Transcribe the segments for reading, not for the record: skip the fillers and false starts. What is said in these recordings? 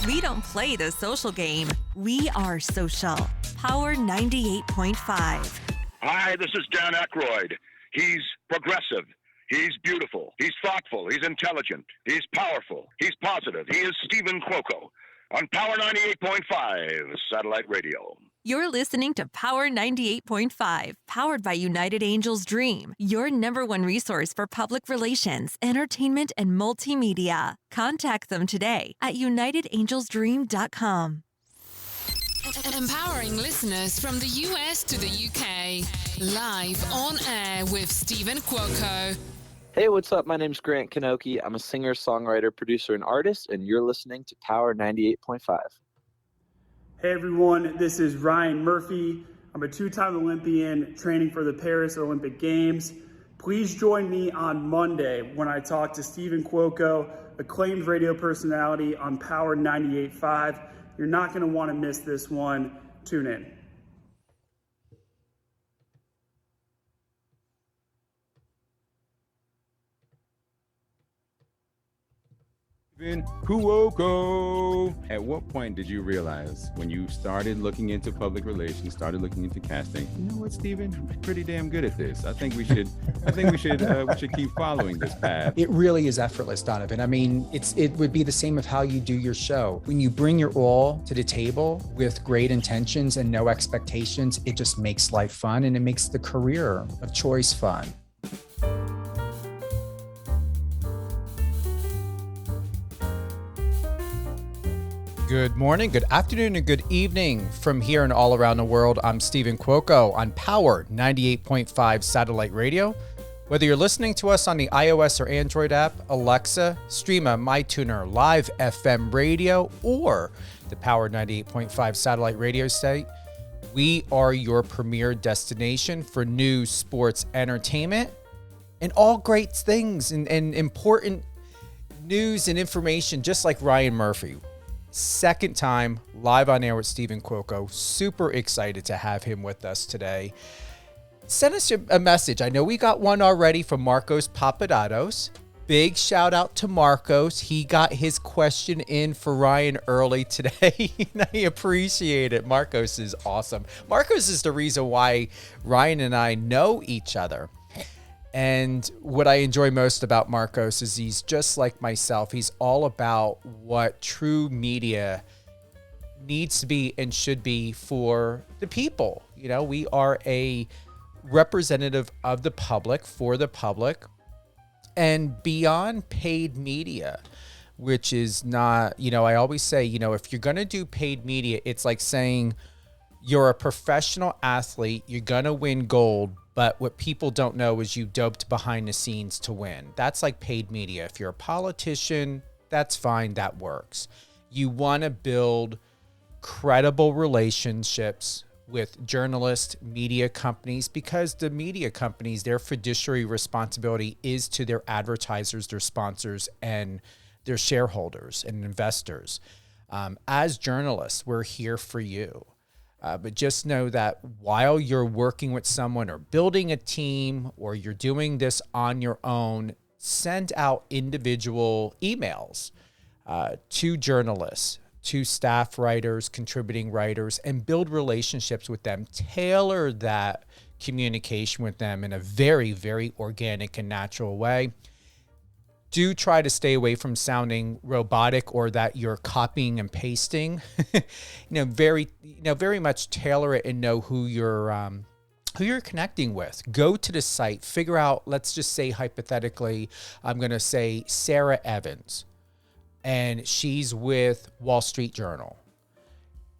We don't play the social game. We are social. Power 98.5. Hi, this is Dan Aykroyd. He's progressive. He's beautiful. He's thoughtful. He's intelligent. He's powerful. He's positive. He is Stephen Cuoco on Power 98.5 Satellite Radio. You're listening to Power 98.5, powered by United Angels Dream, your number one resource for public relations, entertainment, and multimedia. Contact them today at unitedangelsdream.com. Empowering listeners from the US to the UK. Live on air with Stephen Cuoco. Hey, what's up? My name's Grant Kanoki. I'm a singer, songwriter, producer, and artist, and you're listening to Power 98.5. Hey everyone, this is Ryan Murphy. I'm a two-time Olympian training for the Paris Olympic Games. Please join me on Monday when I talk to Stephen Cuoco, acclaimed radio personality on Power 98.5. You're not going to want to miss this one. Tune in. Cuoco. At what point did you realize when you started looking into public relations, started looking into casting, you know what, Stephen, I'm pretty damn good at this. I think we should keep following this path. It really is effortless, Donovan. I mean, it would be the same of how you do your show. When you bring your all to the table with great intentions and no expectations, it just makes life fun and it makes the career of choice fun. Good morning, good afternoon, and good evening from here and all around the world. I'm Stephen Cuoco on Power 98.5 Satellite Radio. Whether you're listening to us on the iOS or Android app, Alexa, Streama, MyTuner, Live FM Radio, or the Power 98.5 Satellite Radio site, we are your premier destination for news, sports, entertainment, and all great things and important news and information, just like Ryan Murphy. Second time live on air with Stephen Cuoco. Super excited to have him with us today. Send us a message. I know we got one already from Marcos Papadatos. Big shout out to Marcos. He got his question in for Ryan early today. I appreciate it. Marcos is awesome. Marcos is the reason why Ryan and I know each other. And what I enjoy most about Marcos is he's just like myself. He's all about what true media needs to be and should be for the people. You know, we are a representative of the public, for the public, and beyond paid media, which is not, I always say, if you're going to do paid media, it's like saying you're a professional athlete, you're going to win gold, but what people don't know is you doped behind the scenes to win. That's like paid media. If you're a politician, that's fine. That works. You want to build credible relationships with journalists, media companies, because the media companies, their fiduciary responsibility is to their advertisers, their sponsors, and their shareholders and investors. As journalists, we're here for you. But just know that while you're working with someone or building a team or you're doing this on your own, send out individual emails to journalists, to staff writers, contributing writers, and build relationships with them. Tailor that communication with them in a very, very organic and natural way. Do try to stay away from sounding robotic or that you're copying and pasting. Very much tailor it and know who you're connecting with. Go to the site, figure out, let's just say hypothetically, I'm going to say Sarah Evans, and she's with Wall Street Journal.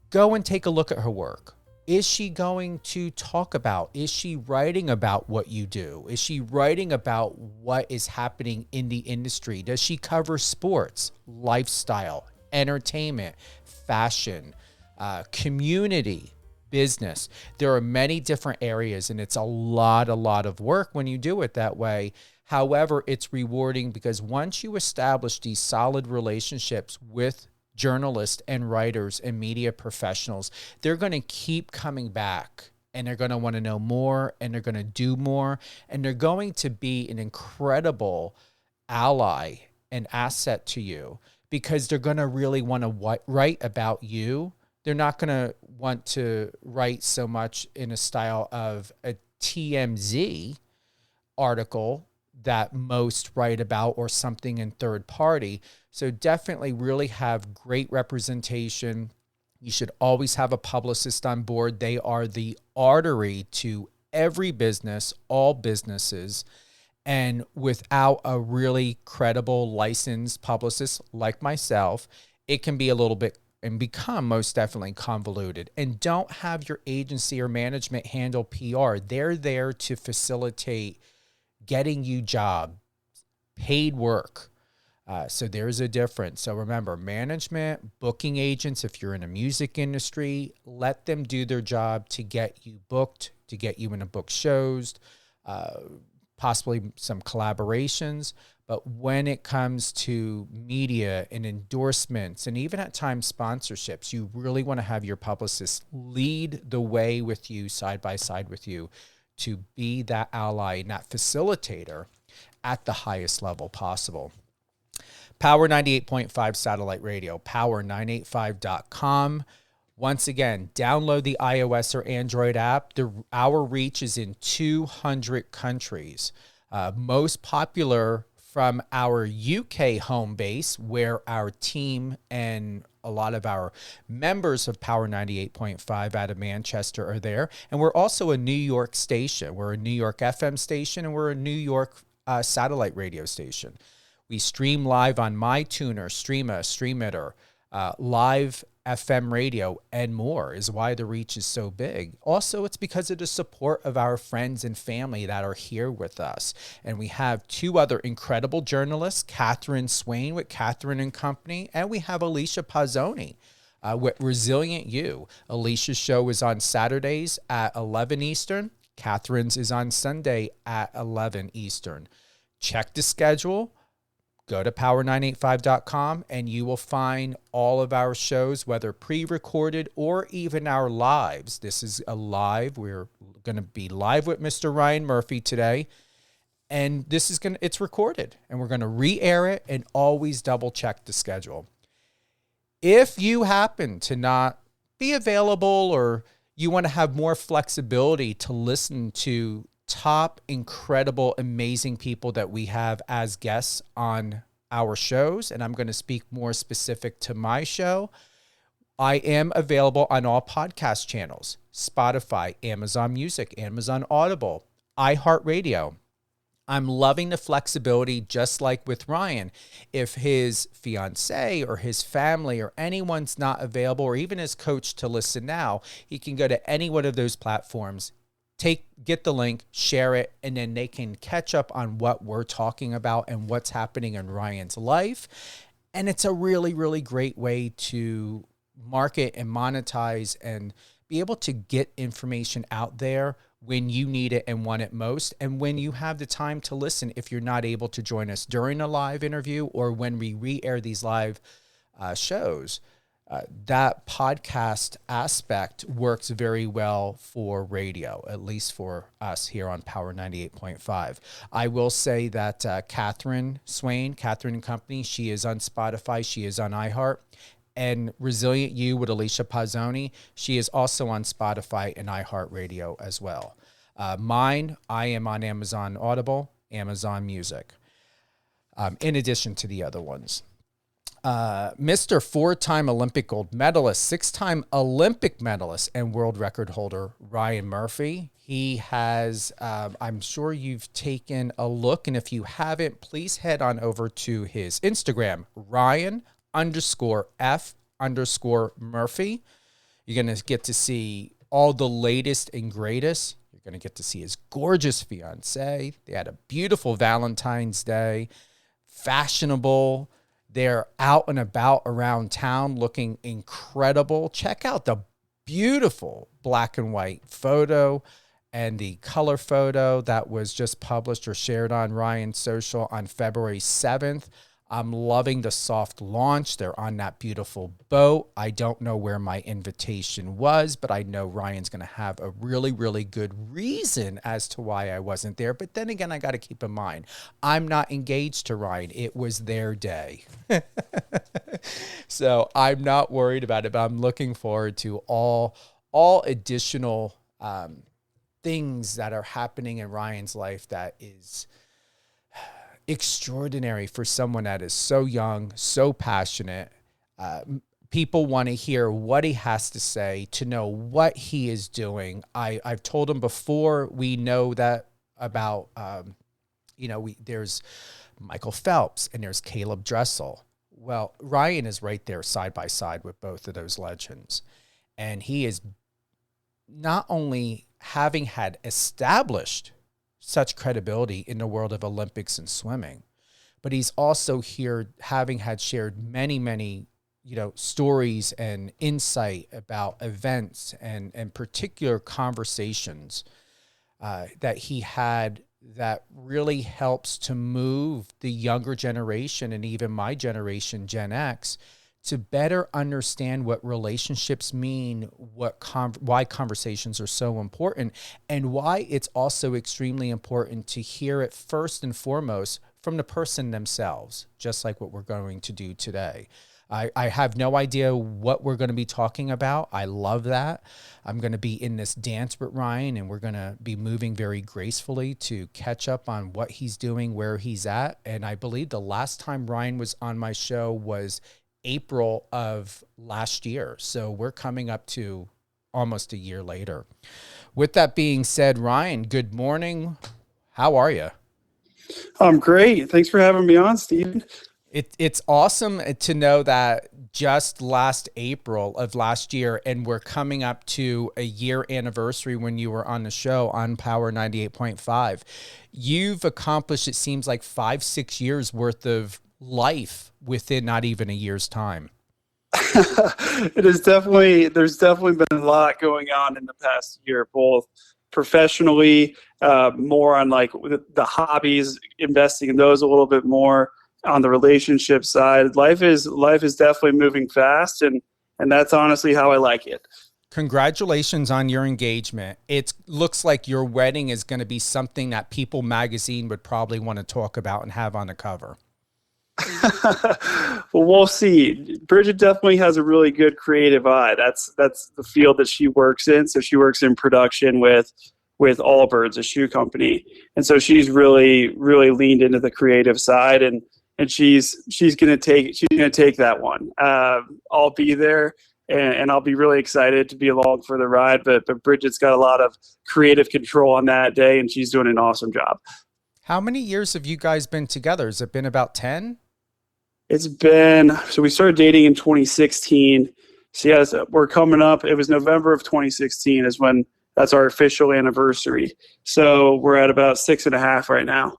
Go and take a look at her work. Is she going to talk about, is she writing about what you do? Is she writing about what is happening in the industry? Does she cover sports, lifestyle, entertainment, fashion, community, business? There are many different areas, and it's a lot of work when you do it that way. However, it's rewarding because once you establish these solid relationships with journalists and writers and media professionals, they're going to keep coming back and they're going to want to know more and they're going to do more and they're going to be an incredible ally and asset to you because they're going to really want to write about you. They're not going to want to write so much in a style of a TMZ article that most write about, or something in third party. So definitely really have great representation. You should always have a publicist on board. They are the artery to every business, all businesses. And without a really credible licensed publicist like myself, it can be a little bit and become most definitely convoluted. And don't have your agency or management handle PR. They're there to facilitate getting you job, paid work. So there's a difference. So remember, management, booking agents, if you're in a music industry, let them do their job to get you booked, to get you in a book shows, possibly some collaborations. But when it comes to media and endorsements, and even at times sponsorships, you really want to have your publicist lead the way with you, side by side with you, to be that ally and that facilitator at the highest level possible. Power 98.5 satellite radio, power985.com. Once again, download the iOS or Android app. Our reach is in 200 countries. Most popular from our UK home base, where our team and a lot of our members of Power 98.5 out of Manchester are there. And we're also a New York station. We're a New York FM station, and we're a New York satellite radio station. We stream live on MyTuner, Streama, Streamitter, live FM radio, and more is why the reach is so big. Also, it's because of the support of our friends and family that are here with us. And we have two other incredible journalists, Catherine Swain with Catherine and Company, and we have Alicia Pazzoni with Resilient You. Alicia's show is on Saturdays at 11 Eastern. Catherine's is on Sunday at 11 Eastern. Check the schedule. Go to power985.com and you will find all of our shows, whether pre-recorded or even our lives. This is a live. We're going to be live with Mr. Ryan Murphy today. And it's recorded, and we're going to re-air it and always double check the schedule. If you happen to not be available, or you want to have more flexibility to listen to top, incredible, amazing people that we have as guests on our shows, and I'm going to speak more specific to my show, I am available on all podcast channels: Spotify, Amazon Music, Amazon Audible, iHeartRadio. I'm loving the flexibility, just like with Ryan. If his fiance or his family or anyone's not available, or even his coach to listen now, he can go to any one of those platforms, get the link, share it, and then they can catch up on what we're talking about and what's happening in Ryan's life. And it's a really, really great way to market and monetize and be able to get information out there when you need it and want it most, and when you have the time to listen if you're not able to join us during a live interview or when we re-air these live shows. That podcast aspect works very well for radio, at least for us here on Power 98.5. I will say that Catherine Swain, Catherine and Company, she is on Spotify, she is on iHeart, and Resilient You with Alicia Pazzoni, she is also on Spotify and iHeartRadio as well. Mine, I am on Amazon Audible, Amazon Music, in addition to the other ones. Mr. 4-time Olympic gold medalist, 6-time Olympic medalist, and world record holder Ryan Murphy. He has, I'm sure you've taken a look, and if you haven't, please head on over to his Instagram, Ryan_F_Murphy. You're going to get to see all the latest and greatest. You're going to get to see his gorgeous fiance. They had a beautiful Valentine's Day, fashionable. They're out and about around town looking incredible. Check out the beautiful black and white photo and the color photo that was just published or shared on Ryan's social on February 7th. I'm loving the soft launch. They're on that beautiful boat. I don't know where my invitation was, but I know Ryan's going to have a really, really good reason as to why I wasn't there. But then again, I got to keep in mind, I'm not engaged to Ryan. It was their day. So I'm not worried about it, but I'm looking forward to all additional things that are happening in Ryan's life that is extraordinary for someone that is so young, so passionate. People want to hear what he has to say, to know what he is doing. I've told him before, we know that about, there's Michael Phelps and there's Caleb Dressel. Well, Ryan is right there side by side with both of those legends. And he is not only having had established such credibility in the world of Olympics and swimming, but he's also here having had shared many, many, stories and insight about events and particular conversations that he had that really helps to move the younger generation and even my generation, Gen X, to better understand what relationships mean, why conversations are so important, and why it's also extremely important to hear it first and foremost from the person themselves, just like what we're going to do today. I have no idea what we're going to be talking about. I love that. I'm going to be in this dance with Ryan, and we're going to be moving very gracefully to catch up on what he's doing, where he's at. And I believe the last time Ryan was on my show was April of last year. So we're coming up to almost a year later. With that being said, Ryan, good morning. How are you? I'm great. Thanks for having me on, Stephen. It's awesome to know that just last April of last year, and we're coming up to a year anniversary when you were on the show on Power 98.5. You've accomplished, it seems like 5-6 years worth of life within not even a year's time. There's definitely been a lot going on in the past year, both professionally, more on like the hobbies, investing in those a little bit more. On the relationship side, life is definitely moving fast, and that's honestly how I like it. Congratulations on your engagement. It looks like your wedding is going to be something that People magazine would probably want to talk about and have on the cover. Well, we'll see. Bridget definitely has a really good creative eye. That's the field that she works in. So she works in production with Allbirds, a shoe company, and so she's really leaned into the creative side, and she's gonna take that one. I'll be there, and I'll be really excited to be along for the ride. But Bridget's got a lot of creative control on that day, and she's doing an awesome job. How many years have you guys been together? Has it been about 10? It's been, so we started dating in 2016. So yes, we're coming up. It was November of 2016 is when that's our official anniversary. So we're at about 6.5 right now.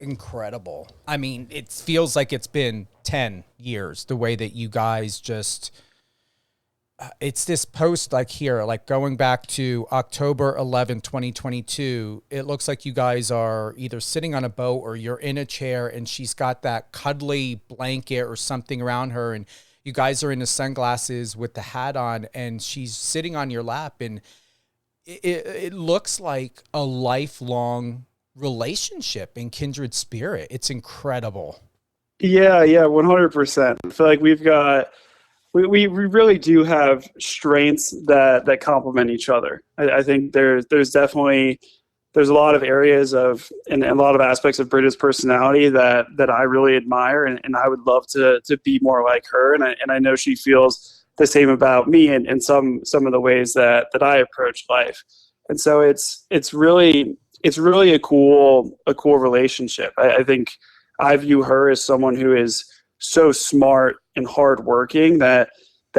Incredible. I mean, it feels like it's been 10 years, the way that you guys just, it's this post like here, like going back to October 11, 2022, it looks like you guys are either sitting on a boat or you're in a chair and she's got that cuddly blanket or something around her, and you guys are in the sunglasses with the hat on and she's sitting on your lap, and it looks like a lifelong relationship and kindred spirit. It's incredible. Yeah, 100%. I feel like we really do have strengths that complement each other. I think there's definitely a lot of areas of and a lot of aspects of Bridget's personality that I really admire, and I would love to be more like her, and I know she feels the same about me and some of the ways that I approach life. And so it's really a cool relationship. I think I view her as someone who is so smart and hardworking that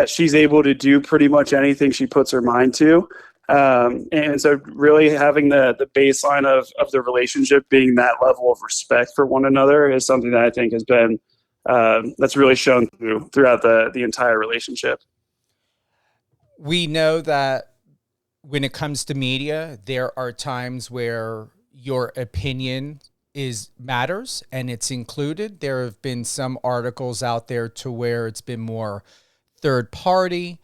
she's able to do pretty much anything she puts her mind to. And so really having the baseline of the relationship being that level of respect for one another is something that I think has been that's really shown throughout the entire relationship. We know that when it comes to media, there are times where your opinion is matters and it's included. There have been some articles out there to where it's been more third party,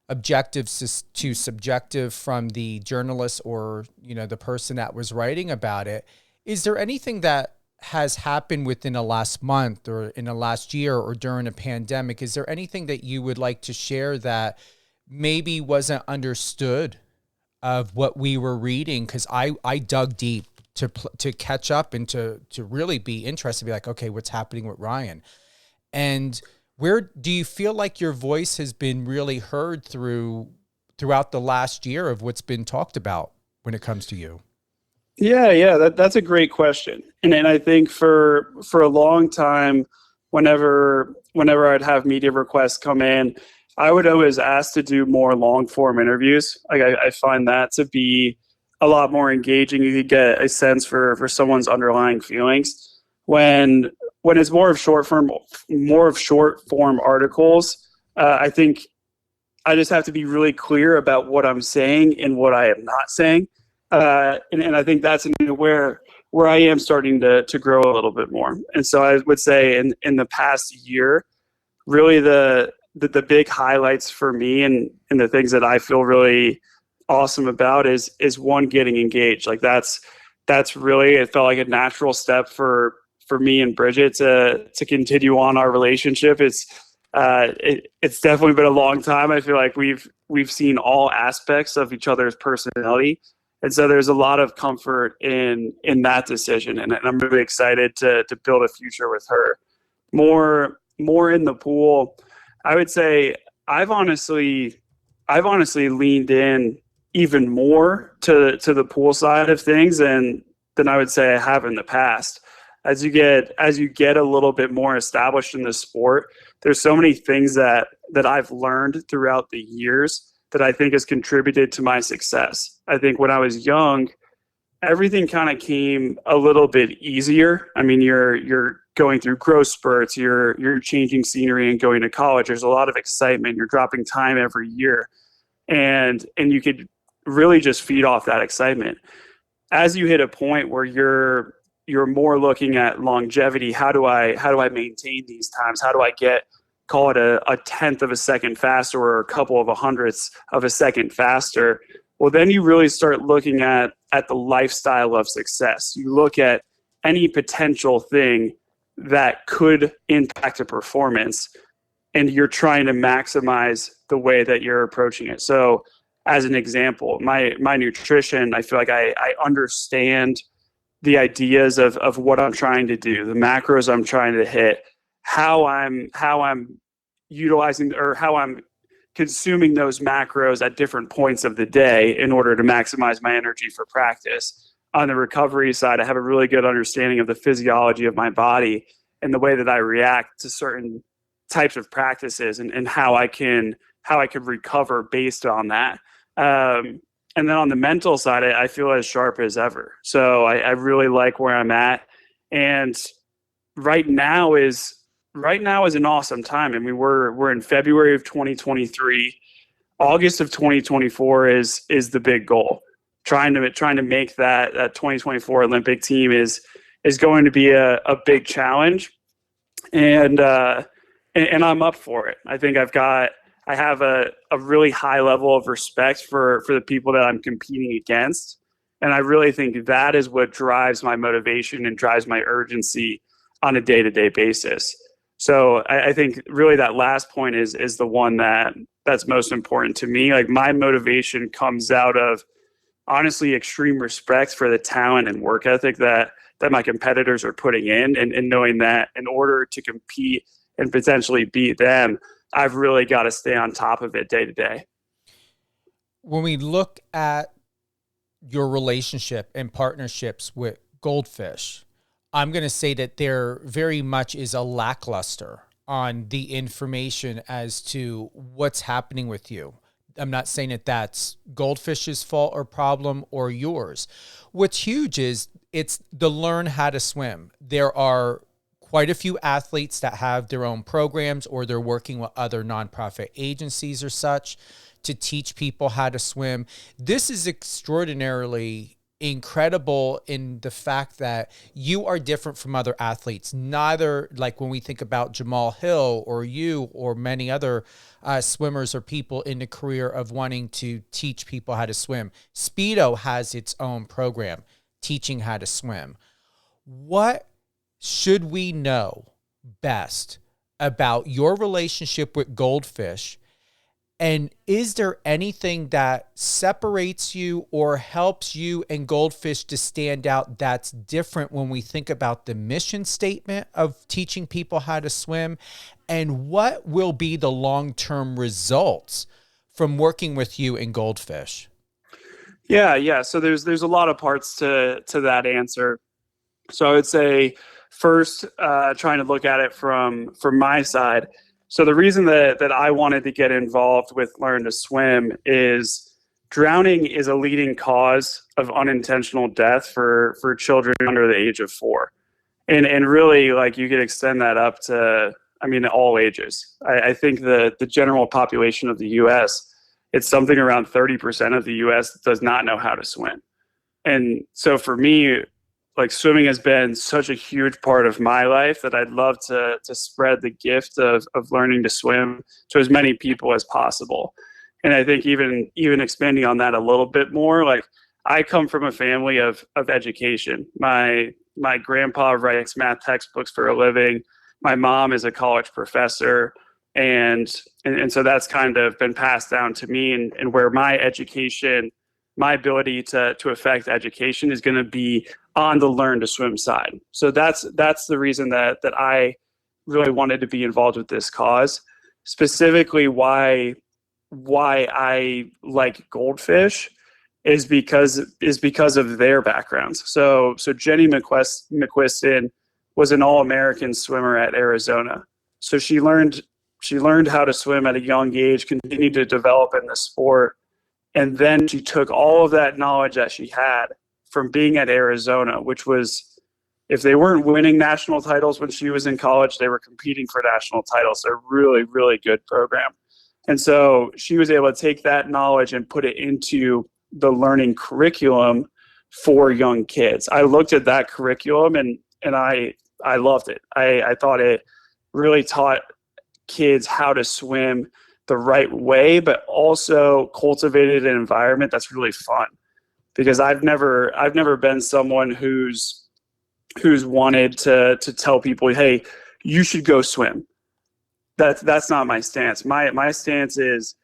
objective to subjective from the journalist or, the person that was writing about it. Is there anything that has happened within the last month or in the last year or during a pandemic? Is there anything that you would like to share that maybe wasn't understood of what we were reading? Because I dug deep to catch up and to really be interested, be like, okay, what's happening with Ryan? And where do you feel like your voice has been really heard throughout the last year of what's been talked about when it comes to you? Yeah, that's a great question. And I think for a long time, whenever I'd have media requests come in, I would always ask to do more long form interviews. Like I find that to be a lot more engaging. You could get a sense for someone's underlying feelings. When it's more of short form articles, I think I just have to be really clear about what I'm saying and what I am not saying. And I think that's where I am starting to grow a little bit more. And so I would say in the past year, really the big highlights for me and the things that I feel really awesome about is one, getting engaged. Like that's really, it felt like a natural step for me and Bridget to continue on our relationship. It's definitely been a long time. I feel like we've seen all aspects of each other's personality. And so there's a lot of comfort in that decision. And I'm really excited to build a future with her. More in the pool, I would say I've honestly leaned in even more to the pool side of things than I would say I have in the past. As you get a little bit more established in the sport, there's so many things that I've learned throughout the years that I think has contributed to my success. I think when I was young, everything kind of came a little bit easier. I mean, you're going through growth spurts, you're changing scenery and going to college. There's a lot of excitement. You're dropping time every year, and you could really just feed off that excitement. As you hit a point where you're more looking at longevity, how do I maintain these times? How do I call it a tenth of a second faster or a couple of 100ths of a second faster? Well, then you really start looking at the lifestyle of success. You look at any potential thing that could impact a performance, and you're trying to maximize the way that you're approaching it. So as an example, my nutrition, I feel like I understand the ideas of what I'm trying to do, the macros I'm trying to hit, how I'm utilizing or how I'm consuming those macros at different points of the day in order to maximize my energy for practice. On the recovery side, I have a really good understanding of the physiology of my body and the way that I react to certain types of practices and how I can recover based on that. And then on the mental side, I feel as sharp as ever. So I really like where I'm at. And right now is an awesome time. I mean, we're in February of 2023. August of 2024 is the big goal. Trying to make that 2024 Olympic team is going to be a big challenge, and I'm up for it. I think I have a really high level of respect for the people that I'm competing against, and I really think that is what drives my motivation and drives my urgency on a day-to-day basis. So I think really that last point is the one that's most important to me. Like, my motivation comes out of honestly extreme respect for the talent and work ethic that my competitors are putting in, and knowing that in order to compete and potentially beat them, I've really got to stay on top of it day to day. When we look at your relationship and partnerships with Goldfish, I'm going to say that there very much is a lackluster on the information as to what's happening with you. I'm not saying that that's Goldfish's fault or problem or yours. What's huge is it's the learn how to swim. There are quite a few athletes that have their own programs, or they're working with other nonprofit agencies or such to teach people how to swim. This is extraordinarily incredible in the fact that you are different from other athletes. Neither, like when we think about Jamal Hill or you or many other swimmers or people in the career of wanting to teach people how to swim. Speedo has its own program teaching how to swim. What should we know best about your relationship with Goldfish? And is there anything that separates you or helps you and Goldfish to stand out that's different when we think about the mission statement of teaching people how to swim? And what will be the long-term results from working with you and Goldfish? Yeah. So there's a lot of parts to that answer. So I would say first, trying to look at it from my side. So the reason that I wanted to get involved with Learn to Swim is drowning is a leading cause of unintentional death for children under the age of 4. And really, like, you could extend that up to, all ages. I think the general population of the U.S., it's something around 30% of the U.S. does not know how to swim. And so for me, like, swimming has been such a huge part of my life that I'd love to spread the gift of learning to swim to as many people as possible. And I think even expanding on that a little bit more, like, I come from a family of education. My grandpa writes math textbooks for a living. My mom is a college professor. And so that's kind of been passed down to me, and where my education, my ability to affect education is going to be on the Learn to Swim side. So that's the reason that I really wanted to be involved with this cause. Specifically, why I like Goldfish is because of their backgrounds. So Jenny McQuiston was an All-American swimmer at Arizona. So she learned how to swim at a young age, continued to develop in the sport, and then she took all of that knowledge that she had from being at Arizona, which was, if they weren't winning national titles when she was in college, they were competing for national titles. They're a really, really good program. And so she was able to take that knowledge and put it into the learning curriculum for young kids. I looked at that curriculum and I loved it. I thought it really taught kids how to swim the right way, but also cultivated an environment that's really fun. Because I've never been someone who's wanted to tell people, hey, you should go swim. That's not my stance. My stance is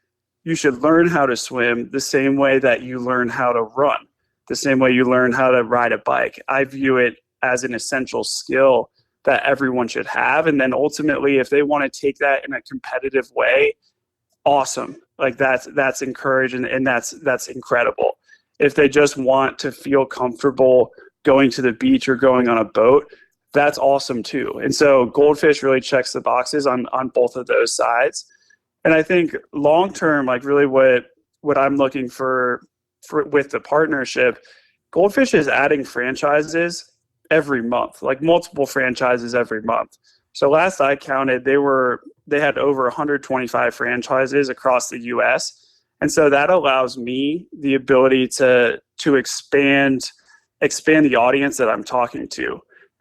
you should learn how to swim the same way that you learn how to run, the same way you learn how to ride a bike. I view it as an essential skill that everyone should have. And then ultimately, if they want to take that in a competitive way, awesome. Like that's encouraged and that's incredible. If they just want to feel comfortable going to the beach or going on a boat, that's awesome too. And so Goldfish really checks the boxes on both of those sides. And I think long term, like, really what I'm looking for with the partnership, Goldfish is adding franchises every month, like multiple franchises every month. So last I counted, they had over 125 franchises across the US. And so that allows me the ability to expand the audience that I'm talking to.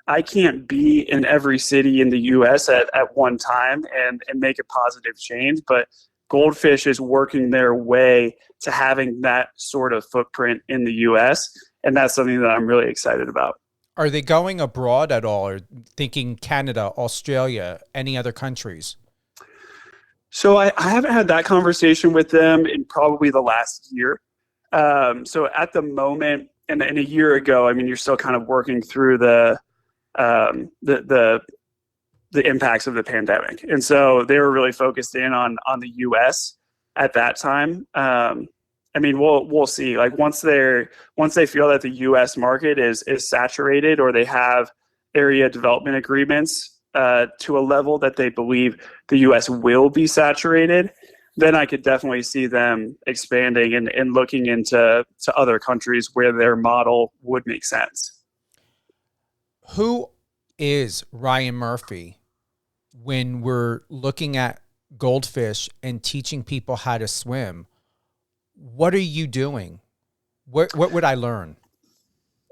I can't be in every city in the US at one time and make a positive change, but Goldfish is working their way to having that sort of footprint in the US. And that's something that I'm really excited about. Are they going abroad at all, or thinking Canada, Australia, any other countries? So I haven't had that conversation with them in probably the last year. So at the moment, and a year ago, you're still kind of working through the impacts of the pandemic, and so they were really focused in on the U.S. at that time. We'll see. Like, once they feel that the U.S. market is saturated, or they have area development agreements to a level that they believe the U.S. will be saturated, then I could definitely see them expanding and looking into other countries where their model would make sense. Who is Ryan Murphy when we're looking at Goldfish and teaching people how to swim? What are you doing? What would I learn?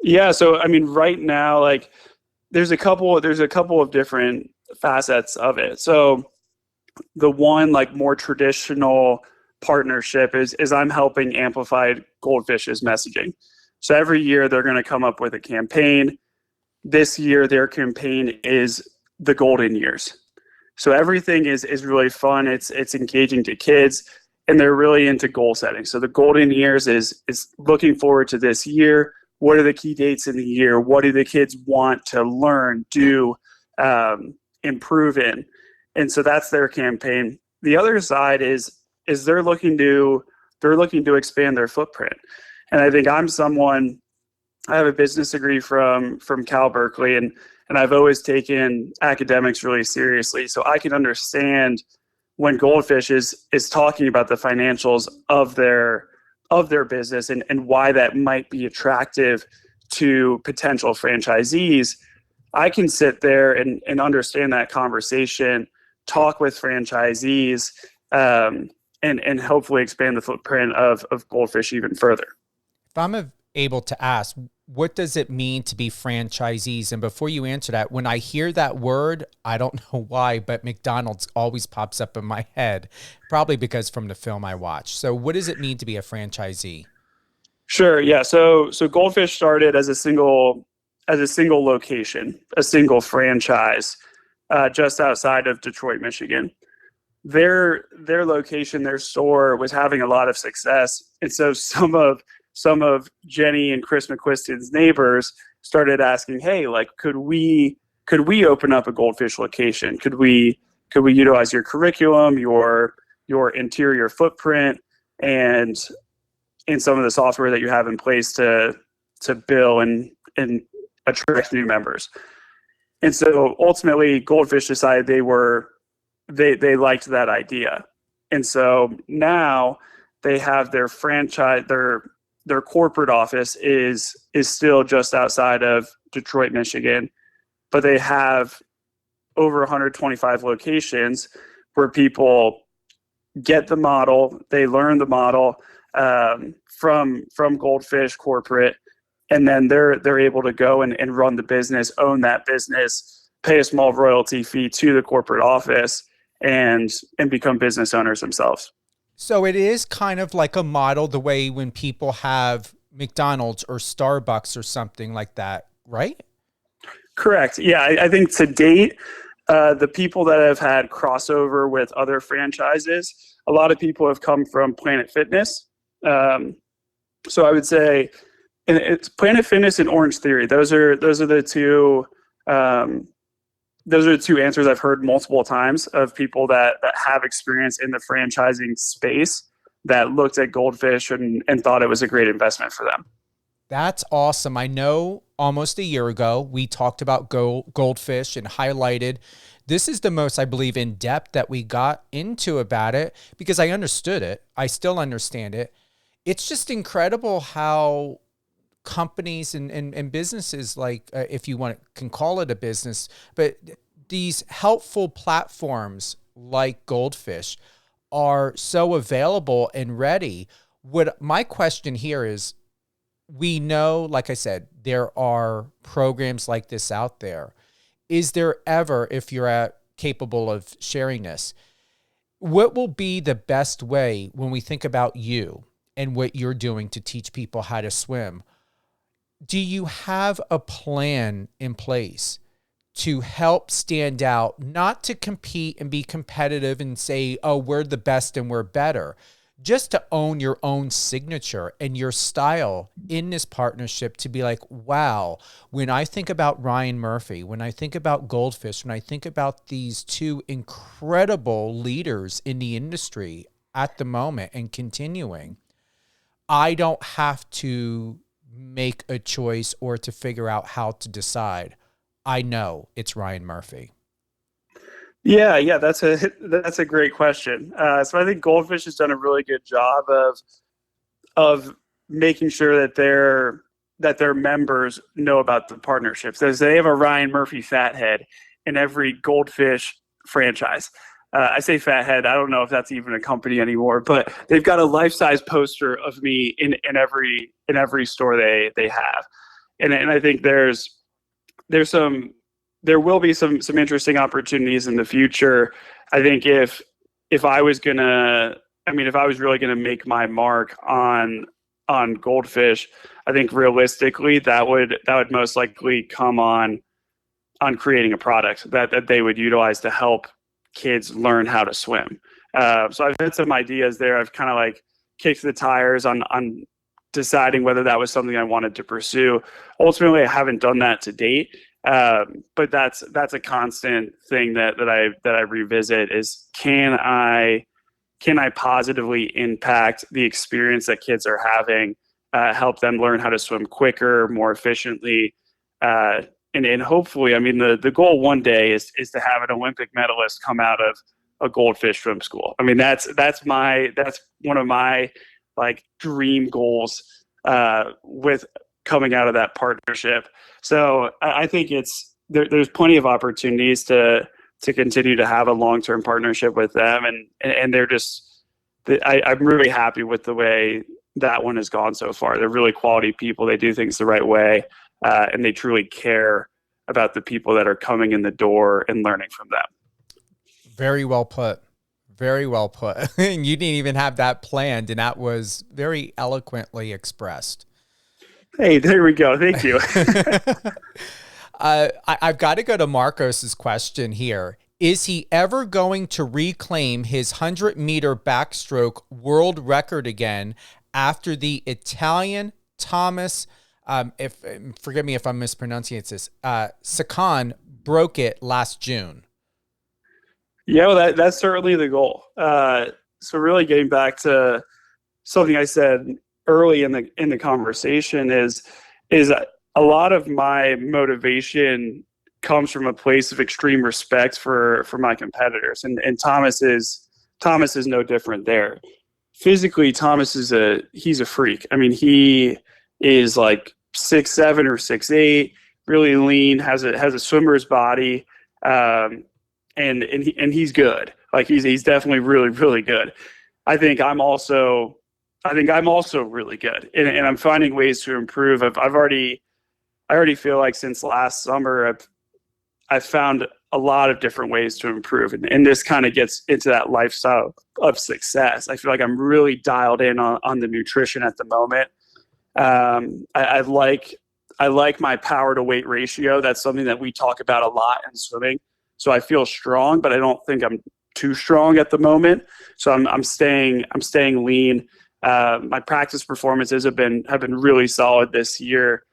Yeah, so I mean, right now, like there's a couple of different facets of it. So the one like more traditional partnership is I'm helping amplify Goldfish's messaging. So every year they're going to come up with a campaign. This year their campaign is the golden years. So everything is really fun. It's engaging to kids, and they're really into goal setting. So the golden years is looking forward to this year. What are the key dates in the year? What do the kids want to learn, do, improve in? And so that's their campaign. The other side is they're looking to expand their footprint. And I think I have a business degree from Cal Berkeley, and I've always taken academics really seriously. So I can understand when Goldfish is talking about the financials of their business and why that might be attractive to potential franchisees. I can sit there and understand that conversation, talk with franchisees, and hopefully expand the footprint of Goldfish even further. If I'm able to ask, what does it mean to be franchisees? And before you answer that, when I hear that word, I don't know why, but McDonald's always pops up in my head, probably because from the film I watched. So what does it mean to be a franchisee? Sure. Yeah. So Goldfish started as a single location, a single franchise, just outside of Detroit, Michigan. Their location, their store was having a lot of success, and so some of Jenny and Chris McQuiston's neighbors started asking, "Hey, like, could we open up a Goldfish location? Could we utilize your curriculum, your interior footprint, and some of the software that you have in place to bill and attract new members?" And so ultimately, Goldfish decided they liked that idea, and so now they have their franchise, their corporate office is still just outside of Detroit, Michigan, but they have over 125 locations where people get the model, they learn the model from Goldfish corporate, and then they're able to go and run the business, own that business, pay a small royalty fee to the corporate office, and become business owners themselves. So it is kind of like a model the way when people have McDonald's or Starbucks or something like that, right? Correct. Yeah, I think to date, the people that have had crossover with other franchises, a lot of people have come from Planet Fitness. So I would say, and it's Planet Fitness and Orange Theory. Those are the two. Those are the two answers I've heard multiple times of people that have experience in the franchising space that looked at Goldfish and thought it was a great investment for them. That's awesome. I know almost a year ago, we talked about Goldfish and highlighted. This is the most, I believe, in depth that we got into about it because I understood it. I still understand it. It's just incredible how companies and businesses, like if you can call it a business, but these helpful platforms like Goldfish are so available and ready. What my question here is, we know, like I said, there are programs like this out there. Is there ever, if you're capable of sharing this, what will be the best way when we think about you and what you're doing to teach people how to swim? Do you have a plan in place to help stand out, not to compete and be competitive and say, oh, we're the best and we're better, just to own your own signature and your style in this partnership, to be like, wow, when I think about Ryan Murphy, when I think about Goldfish, when I think about these two incredible leaders in the industry at the moment and continuing, I don't have to make a choice or to figure out how to decide. I know it's Ryan Murphy. Yeah, that's a great question. So I think Goldfish has done a really good job of making sure that their members know about the partnerships. As they have a Ryan Murphy fathead in every Goldfish franchise. I say fathead. I don't know if that's even a company anymore, but they've got a life-size poster of me in every store they have. And I think there will be some interesting opportunities in the future. I think if I was really gonna make my mark on goldfish, I think realistically that would most likely come on creating a product that they would utilize to help kids learn how to swim. So I've had some ideas there. I've kind of like kicked the tires on deciding whether that was something I wanted to pursue. Ultimately, I haven't done that to date. But that's a constant thing that I revisit is can I positively impact the experience that kids are having, help them learn how to swim quicker, more efficiently, and hopefully, I mean, the goal one day is to have an Olympic medalist come out of a goldfish swim school. I memean, that's one of my like dream goals with coming out of that partnership. So I think there's plenty of opportunities to continue to have a long-term partnership with them, and they're I'm really happy with the way that one has gone so far. They're really quality people. They do things the right way, and they truly care about the people that are coming in the door and learning from them. Very well put. Very well put. And you didn't even have that planned, and that was very eloquently expressed. Hey, there we go. Thank you. I've got to go to Marcos's question here. Is he ever going to reclaim his 100-meter backstroke world record again after the Italian Thomas, forgive me if I'm mispronouncing this, Sakan broke it last June? Yeah, well, that's certainly the goal. So really getting back to something I said early in the conversation is a lot of my motivation comes from a place of extreme respect for my competitors, and Thomas is no different there. Physically, Thomas he's a freak. I mean, he is like 6'7" or 6'8", really lean, has a swimmer's body, and he's good. Like he's definitely really, really good. I think I'm also really good, and I'm finding ways to improve. I already feel like since last summer I've found a lot of different ways to improve, and this kind of gets into that lifestyle of success. I feel like I'm really dialed in on the nutrition at the moment. I like my power to weight ratio. That's something that we talk about a lot in swimming. So I feel strong, but I don't think I'm too strong at the moment. So I'm staying lean. My practice performances have been really solid this year,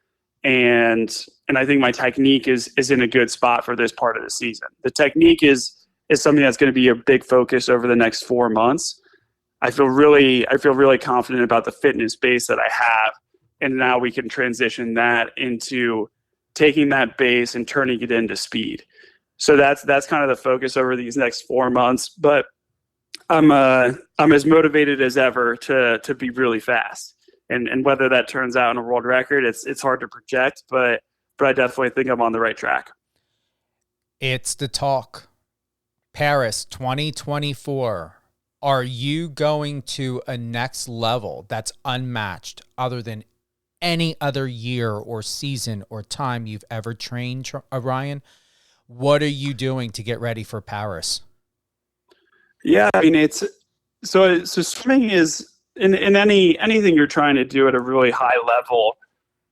and I think my technique is in a good spot for this part of the season. The technique is something that's going to be a big focus over the next 4 months. I feel really confident about the fitness base that I have, and now we can transition that into taking that base and turning it into speed. So that's kind of the focus over these next 4 months. But I'm as motivated as ever to be really fast. And whether that turns out in a world record, it's hard to project, but I definitely think I'm on the right track. It's the talk. Paris 2024. Are you going to a next level that's unmatched other than any other year or season or time you've ever trained, Ryan? What are you doing to get ready for Paris? Yeah, I mean, so swimming is in anything you're trying to do at a really high level,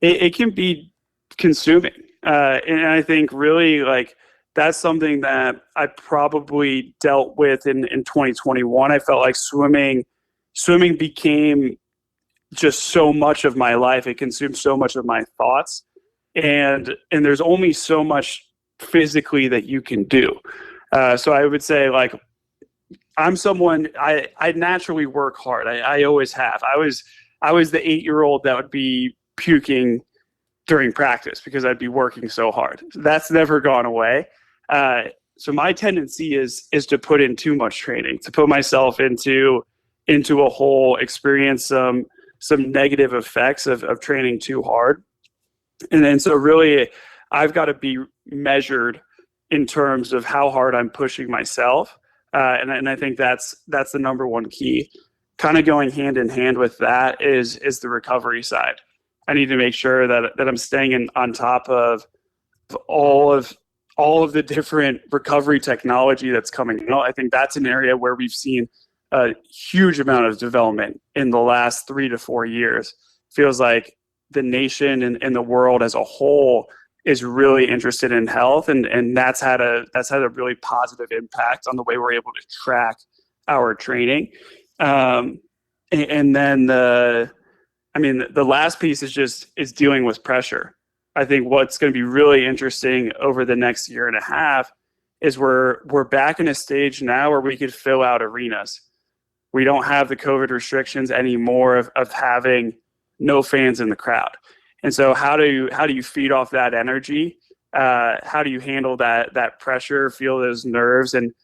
it can be consuming. And I think really like that's something that I probably dealt with in 2021. I felt like swimming became just so much of my life. It consumed so much of my thoughts, and there's only so much physically that you can do. So I would say like I'm someone I naturally work hard. I always have. I was the 8-year-old that would be puking during practice because I'd be working so hard. That's never gone away. So my tendency is to put in too much training, to put myself into a hole, experience some negative effects of training too hard. And then so really I've got to be measured in terms of how hard I'm pushing myself. And I think that's the number one key. Kind of going hand in hand with that is the recovery side. I need to make sure that I'm staying on top of all of the different recovery technology that's coming out. I think that's an area where we've seen a huge amount of development in the last 3 to 4 years. Feels like the nation and the world as a whole is really interested in health, and that's had a really positive impact on the way we're able to track our training. And then the last piece is dealing with pressure. I think what's going to be really interesting over the next year and a half is we're back in a stage now where we could fill out arenas. We don't have the COVID restrictions anymore of having no fans in the crowd. And so how do you feed off that energy? How do you handle that pressure, feel those nerves, and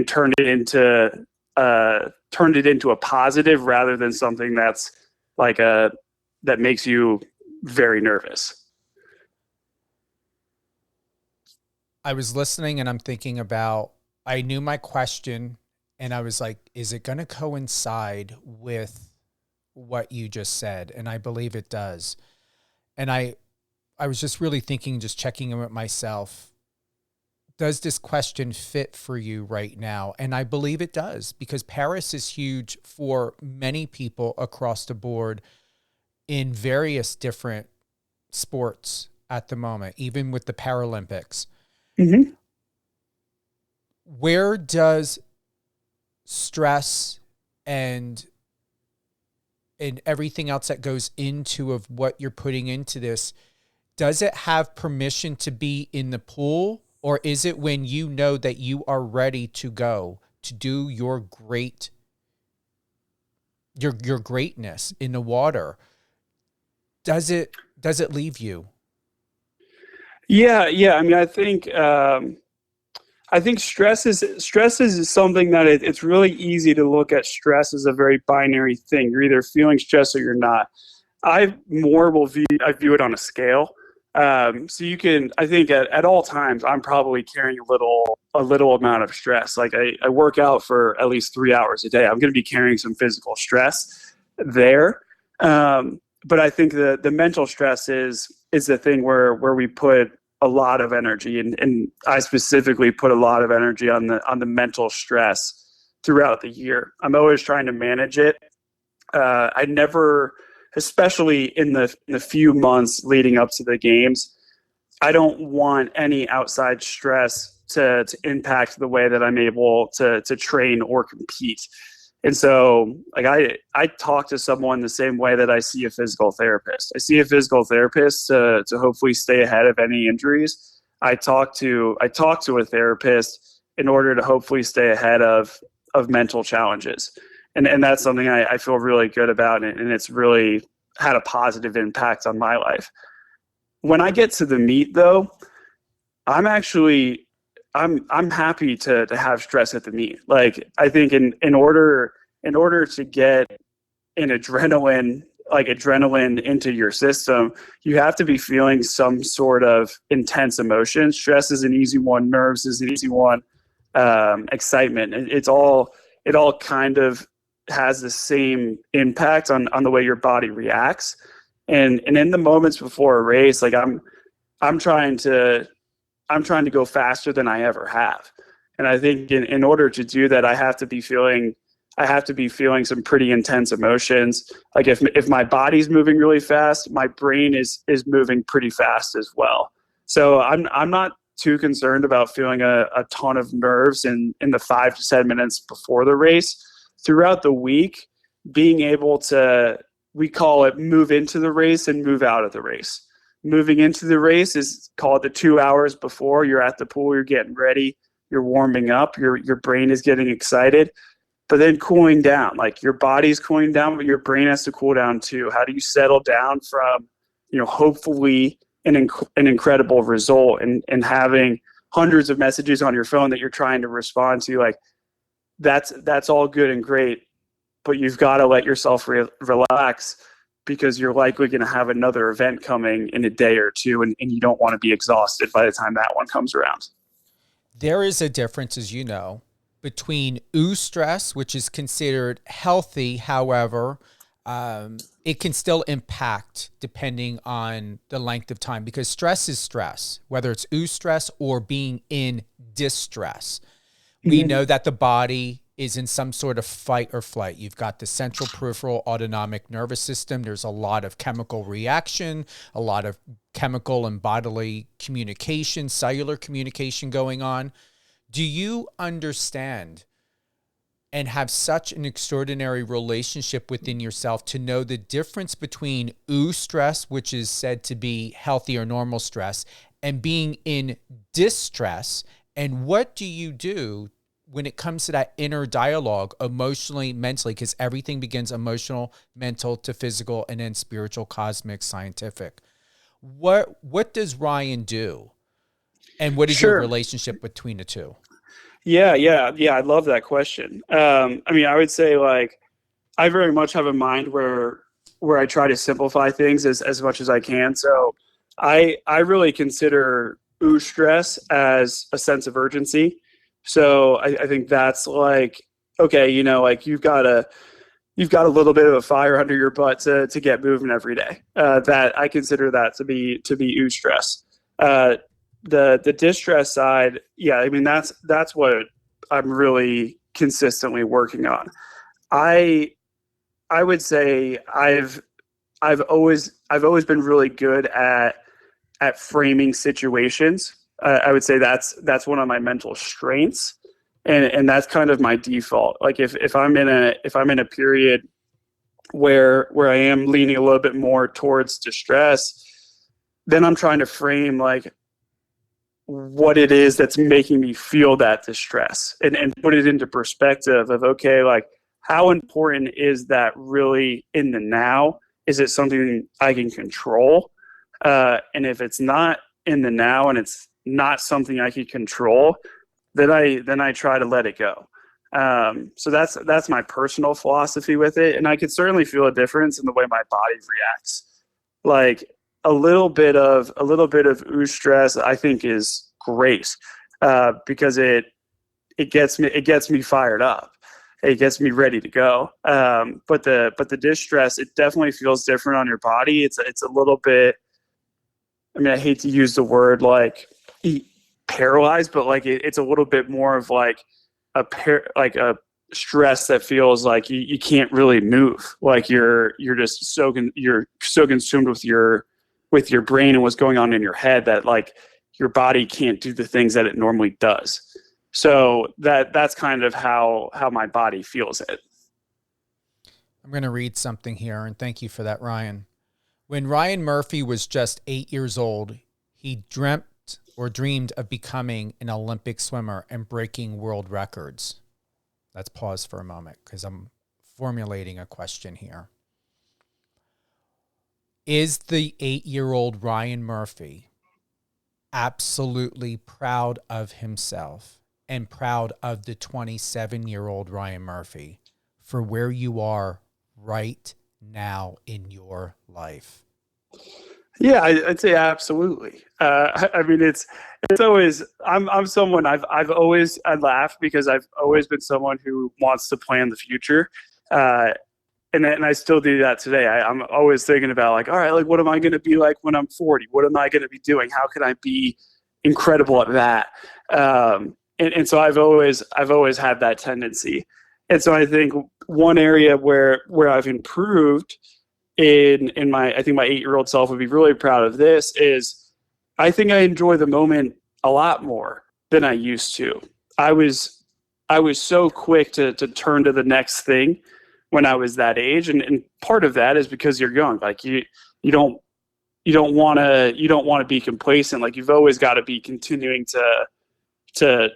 turn it into a positive rather than something that's like that makes you very nervous? I was listening and I'm thinking about, I knew my question and I was like, is it going to coincide with what you just said? And I believe it does. And I was just really thinking, just checking in with myself, does this question fit for you right now? And I believe it does, because Paris is huge for many people across the board in various different sports at the moment, even with the Paralympics. Mm-hmm. Where does stress and everything else that goes into of what you're putting into this, does it have permission to be in the pool, or is it when you know that you are ready to go to do your greatness in the water? Does it leave you? Yeah. I mean, I think stress is something that it's really easy to look at stress as a very binary thing. You're either feeling stress or you're not. I view it on a scale. So you can, I think at all times, I'm probably carrying a little amount of stress. Like I work out for at least 3 hours a day. I'm going to be carrying some physical stress there. But I think the mental stress is the thing where we put a lot of energy, and I specifically put a lot of energy on the mental stress throughout the year. I'm always trying to manage it. I never, especially in the few months leading up to the games, I don't want any outside stress to impact the way that I'm able to train or compete. And so, like, I talk to someone the same way that I see a physical therapist. I see a physical therapist to hopefully stay ahead of any injuries. I talk to a therapist in order to hopefully stay ahead of mental challenges. And that's something I feel really good about, and it's really had a positive impact on my life. When I get to the meet, though, I'm happy to have stress at the meet. Like, I think in order to get an adrenaline into your system, you have to be feeling some sort of intense emotion. Stress is an easy one. Nerves is an easy one. Excitement. It all kind of has the same impact on the way your body reacts. And in the moments before a race, like I'm trying to go faster than I ever have. And I think in order to do that, I have to be feeling some pretty intense emotions. Like if my body's moving really fast, my brain is moving pretty fast as well. So I'm not too concerned about feeling a ton of nerves in the 5 to 10 minutes before the race. Throughout the week, being able to, we call it move into the race and move out of the race. Moving into the race is called the 2 hours before. You're at the pool, you're getting ready, you're warming up, your brain is getting excited. But then cooling down, like your body's cooling down, but your brain has to cool down too. How do you settle down from, hopefully an incredible result and having hundreds of messages on your phone that you're trying to respond to? Like that's all good and great, but you've got to let yourself relax, because you're likely going to have another event coming in a day or two, and you don't want to be exhausted by the time that one comes around. There is a difference, as you know, between eustress, which is considered healthy, however, it can still impact depending on the length of time, because stress is stress, whether it's eustress or being in distress. We know that the body is in some sort of fight or flight. You've got the central peripheral autonomic nervous system. There's a lot of chemical reaction, a lot of chemical and bodily communication, cellular communication going on. Do you understand and have such an extraordinary relationship within yourself to know the difference between eustress, which is said to be healthy or normal stress, and being in distress? And what do you do when it comes to that inner dialogue, emotionally, mentally, because everything begins emotional, mental to physical, and then spiritual, cosmic, scientific? What does Ryan do? And what is your relationship between the two? Yeah. I love that question. I mean, I would say, like, I very much have a mind where I try to simplify things as much as I can. So I really consider eustress as a sense of urgency. So I think that's like, okay, you know, like you've got a little bit of a fire under your butt to get moving every day. That I consider that to be eustress. The distress side, yeah, I mean that's what I'm really consistently working on. I would say I've always been really good at framing situations. I would say that's one of my mental strengths, and that's kind of my default. Like if I'm in a period where I am leaning a little bit more towards distress, then I'm trying to frame like what it is that's making me feel that distress, and put it into perspective of, okay, like how important is that really in the now? Is it something I can control? And if it's not in the now and it's not something I can control, then I try to let it go. So that's my personal philosophy with it. And I can certainly feel a difference in the way my body reacts. Like a little bit of eustress, I think, is great, because it gets me fired up. It gets me ready to go. But the distress, it definitely feels different on your body. It's a little bit, I mean, I hate to use the word like paralyzed, but like it's a little bit more of like a stress that feels like you can't really move. Like you're just so consumed with your brain and what's going on in your head that like your body can't do the things that it normally does. So that's kind of how my body feels it. I'm going to read something here, and thank you for that, Ryan. When Ryan Murphy was just 8 years old, he dreamt or dreamed of becoming an Olympic swimmer and breaking world records. Let's pause for a moment because I'm formulating a question here. Is the 8-year-old Ryan Murphy absolutely proud of himself and proud of the 27-year-old Ryan Murphy for where you are right now in your life? Yeah, I'd say absolutely. I mean, it's always, I'm someone I laugh because I've always been someone who wants to plan the future. And I still do that today. I'm always thinking about like, all right, like what am I going to be like when I'm 40? What am I going to be doing? How can I be incredible at that? And so I've always had that tendency. And so I think one area where I've improved in my, I think my 8-year-old self would be really proud of this, is I think I enjoy the moment a lot more than I used to. I was so quick to turn to the next thing when I was that age. And part of that is because you're young. Like you don't want to be complacent. Like you've always got to be continuing to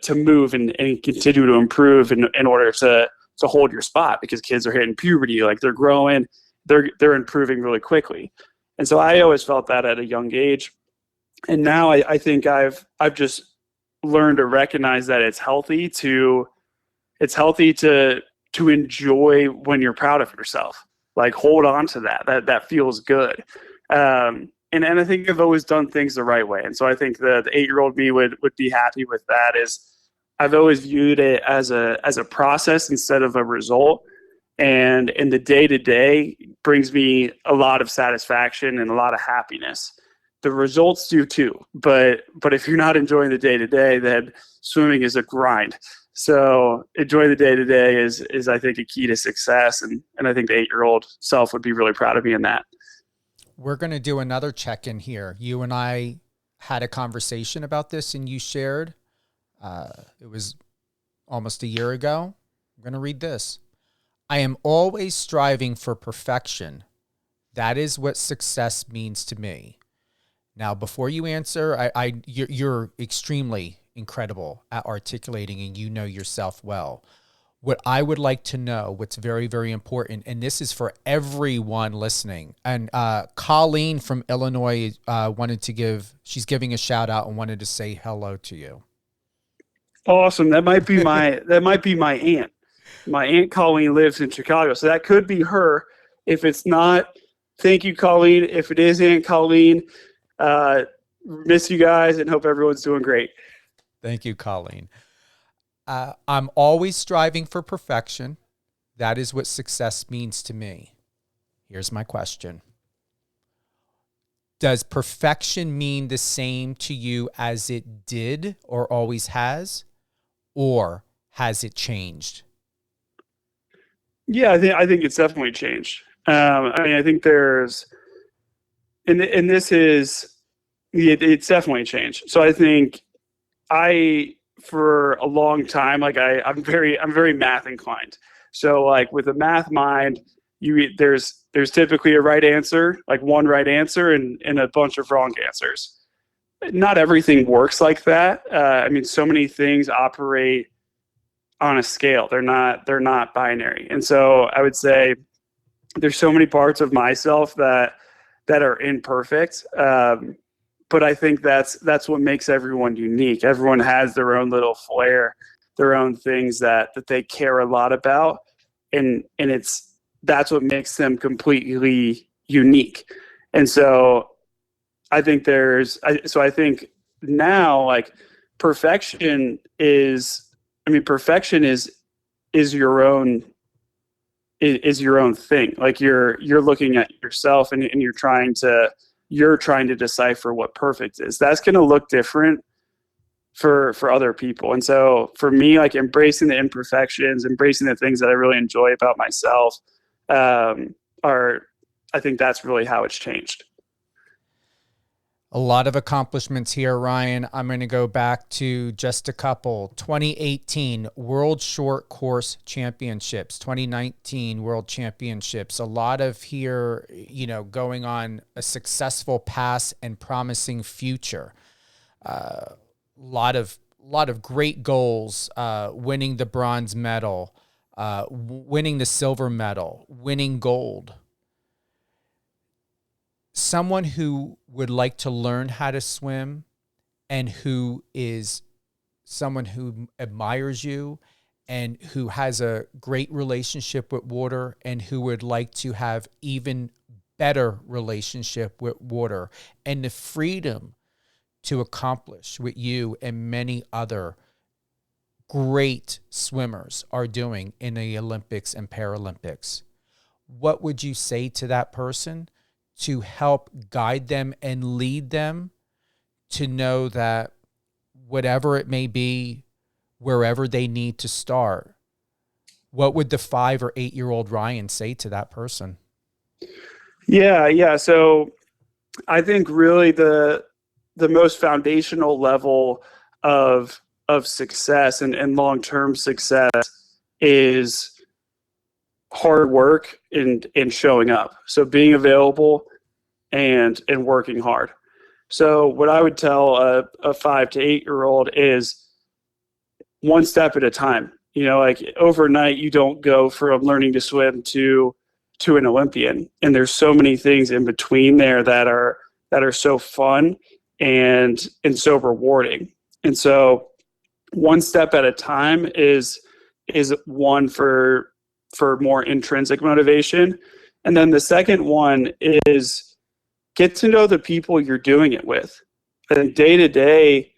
move and continue to improve in order to hold your spot, because kids are hitting puberty, like they're growing, they're improving really quickly. And so I always felt that at a young age. And now I think I've just learned to recognize that it's healthy to enjoy when you're proud of yourself. Like hold on to that feels good. And I think I've always done things the right way. And so I think the 8-year-old me would be happy with that. Is I've always viewed it as a process instead of a result. and in the day-to-day brings me a lot of satisfaction and a lot of happiness. The results do too, but if you're not enjoying the day-to-day, then swimming is a grind. So enjoying the day-to-day is I think a key to success, and I think the 8-year-old self would be really proud of me in that. We're going to do another check-in here. You and I had a conversation about this, and you shared, it was almost a year ago. I'm going to read this. I am always striving for perfection. That is what success means to me. Now, before you answer, you're extremely incredible at articulating, and you know yourself well. What I would like to know, what's very, very important, and this is for everyone listening, and Colleen from Illinois she's giving a shout out and wanted to say hello to you. Awesome. That might be my aunt. My Aunt Colleen lives in Chicago, so that could be her. If it's not, thank you, Colleen. If it is Aunt Colleen, miss you guys and hope everyone's doing great. Thank you, Colleen. I'm always striving for perfection. That is what success means to me. Here's my question. Does perfection mean the same to you as it did or always has? Or has it changed? Yeah, I think it's definitely changed. I think there's, and this is, it's definitely changed. So I think for a long time, I'm very math inclined. So like with a math mind, there's typically a right answer, like one right answer and a bunch of wrong answers. Not everything works like that. So many things operate on a scale. They're not binary. And so I would say there's so many parts of myself that are imperfect. But I think that's what makes everyone unique. Everyone has their own little flair, their own things that they care a lot about. And that's what makes them completely unique. And so I think I think now, like, perfection is your own thing. Like you're looking at yourself and you're trying to decipher what perfect is. That's going to look different for other people. And so for me, like embracing the imperfections, embracing the things that I really enjoy about myself, I think that's really how it's changed. A lot of accomplishments here, Ryan. I'm going to go back to just a couple. 2018 World Short Course Championships, 2019 World Championships. A lot of here, going on a successful past and promising future. Lot of great goals, winning the bronze medal, winning the silver medal, winning gold. Someone who would like to learn how to swim and who is someone who admires you and who has a great relationship with water and who would like to have even better relationship with water and the freedom to accomplish what you and many other great swimmers are doing in the Olympics and Paralympics. What would you say to that person to help guide them and lead them to know that whatever it may be, wherever they need to start, what would the 5 or 8-year-old Ryan say to that person? Yeah. So I think really the most foundational level of success and long-term success is hard work and showing up. So being available and working hard. So what I would tell a 5 to 8-year-old is one step at a time. Like overnight, you don't go from learning to swim to an Olympian. And there's so many things in between there that are so fun and so rewarding. And so one step at a time is one for more intrinsic motivation. And then the second one is get to know the people you're doing it with. And day to day,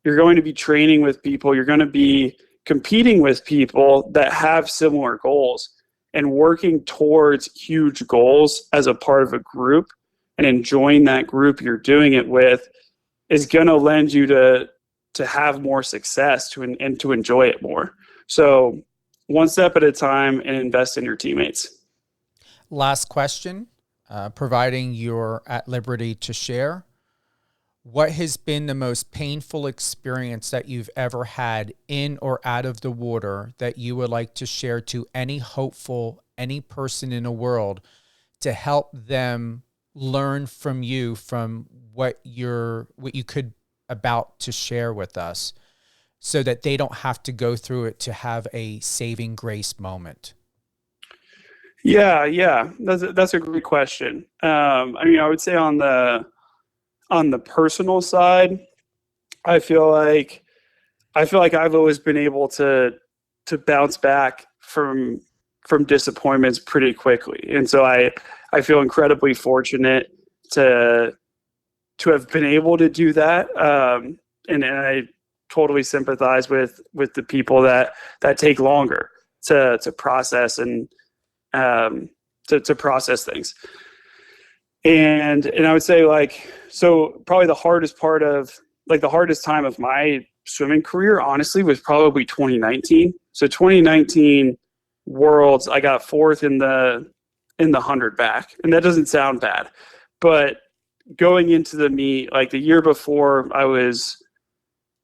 you're going to be training with people. You're going to be competing with people that have similar goals. and working towards huge goals as a part of a group and enjoying that group you're doing it with is going to lend you to have more success and to enjoy it more. So one step at a time and invest in your teammates. Last question, providing you're at liberty to share. What has been the most painful experience that you've ever had in or out of the water that you would like to share to any hopeful, any person in the world to help them learn from you, from what you could about to share with us, so that they don't have to go through it to have a saving grace moment? Yeah. That's a great question. I mean, I would say on the personal side, I feel like I've always been able to bounce back from disappointments pretty quickly. And so I feel incredibly fortunate to have been able to do that. And I totally sympathize with the people that take longer to process and to process things. And I would say, like, so probably the hardest time of my swimming career, honestly, was probably 2019. So 2019 Worlds, I got fourth in the 100 back, and that doesn't sound bad, but going into the meet, like the year before, I was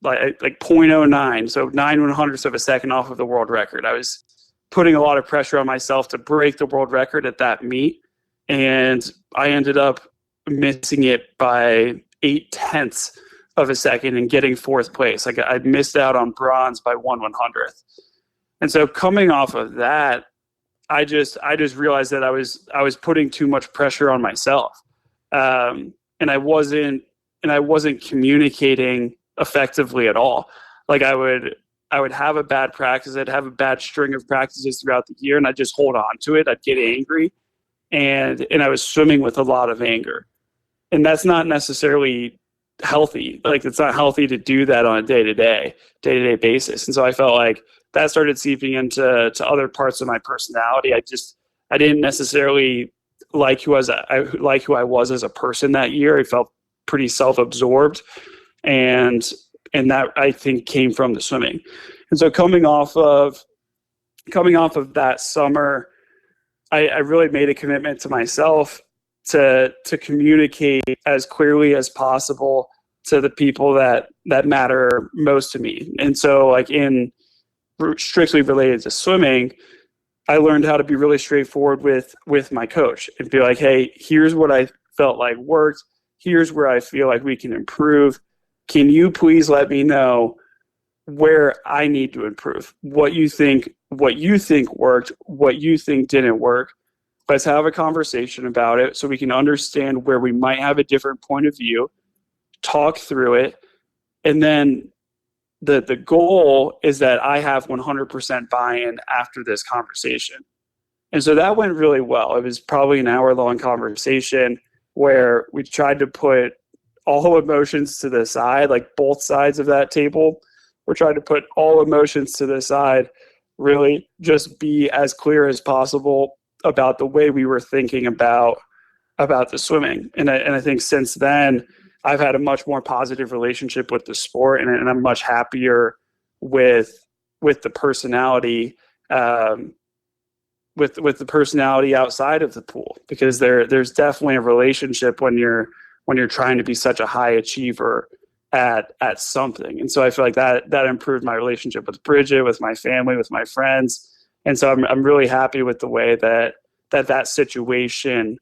like 0.09, so 9/100ths of a second off of the world record. I was putting a lot of pressure on myself to break the world record at that meet, and I ended up missing it by 0.8 of a second and getting fourth place. Like, I missed out on bronze by 1/100th. And so coming off of that, I just realized that I was putting too much pressure on myself. And I wasn't communicating effectively at all. Like, I would have a bad practice. I'd have a bad string of practices throughout the year, and I'd just hold on to it. I'd get angry, and I was swimming with a lot of anger. And that's not necessarily healthy. Like, it's not healthy to do that on a day-to-day basis. And so I felt like that started seeping into other parts of my personality. I didn't necessarily like who I was as a person that year. I felt pretty self-absorbed, and that, I think, came from the swimming. And so coming off of that summer, I really made a commitment to myself to communicate as clearly as possible to the people that matter most to me. And so, like, in strictly related to swimming, I learned how to be really straightforward with my coach and be like, hey, here's what I felt like worked. Here's where I feel like we can improve. Can you please let me know where I need to improve? What you think worked, what you think didn't work. Let's have a conversation about it so we can understand where we might have a different point of view, talk through it, and then the goal is that I have 100% buy-in after this conversation. And so that went really well. It was probably an hour-long conversation where we tried to put all emotions to the side, like both sides of that table. We're trying to put all emotions to the side, really just be as clear as possible about the way we were thinking about the swimming. And I think since then, I've had a much more positive relationship with the sport, and I'm much happier with the personality, with the personality outside of the pool, because there's definitely a relationship when you're trying to be such a high achiever at something. And so I feel like that improved my relationship with Bridget, with my family, with my friends. And so I'm really happy with the way that situation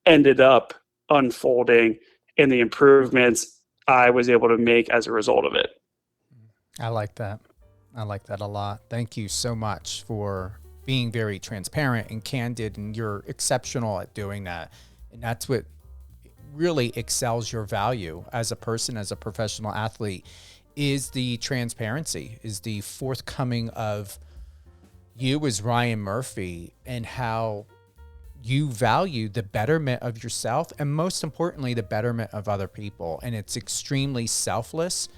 ended up unfolding and the improvements I was able to make as a result of it. I like that. I like that a lot. Thank you so much for being very transparent and candid, and you're exceptional at doing that. And that's what really excels your value as a person, as a professional athlete, is the transparency, is the forthcoming of you as Ryan Murphy, and how you value the betterment of yourself and, most importantly, the betterment of other people. And it's extremely selfless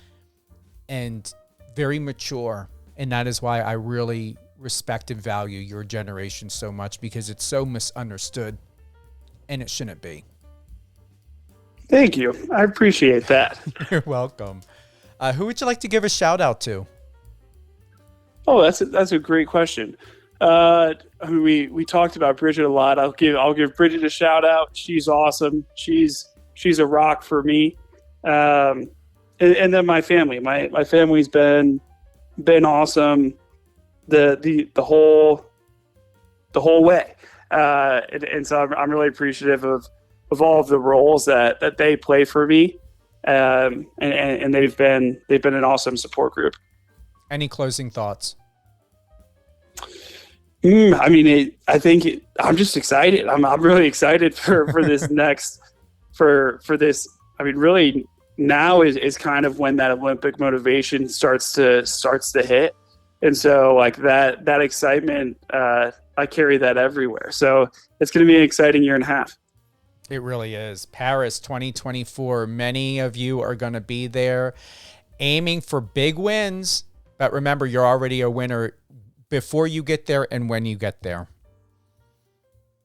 and very mature. And that is why I really respect and value your generation so much because it's so misunderstood, and it shouldn't be. Thank you. I appreciate that. You're welcome. Who would you like to give a shout out to? Oh, that's a great question. I mean, we talked about Bridget a lot. I'll give Bridget a shout out. She's awesome. She's a rock for me. And then my family. My family's been awesome the whole way. And so I'm really appreciative of all of the roles that they play for me. And they've been an awesome support group. Any closing thoughts? I mean, I'm just excited. I'm really excited for this next, for this. I mean, really now is kind of when that Olympic motivation starts to hit. And so like that excitement, I carry that everywhere. So it's going to be an exciting year and a half. It really is. Paris 2024. Many of you are going to be there aiming for big wins. But remember, you're already a winner before you get there and when you get there.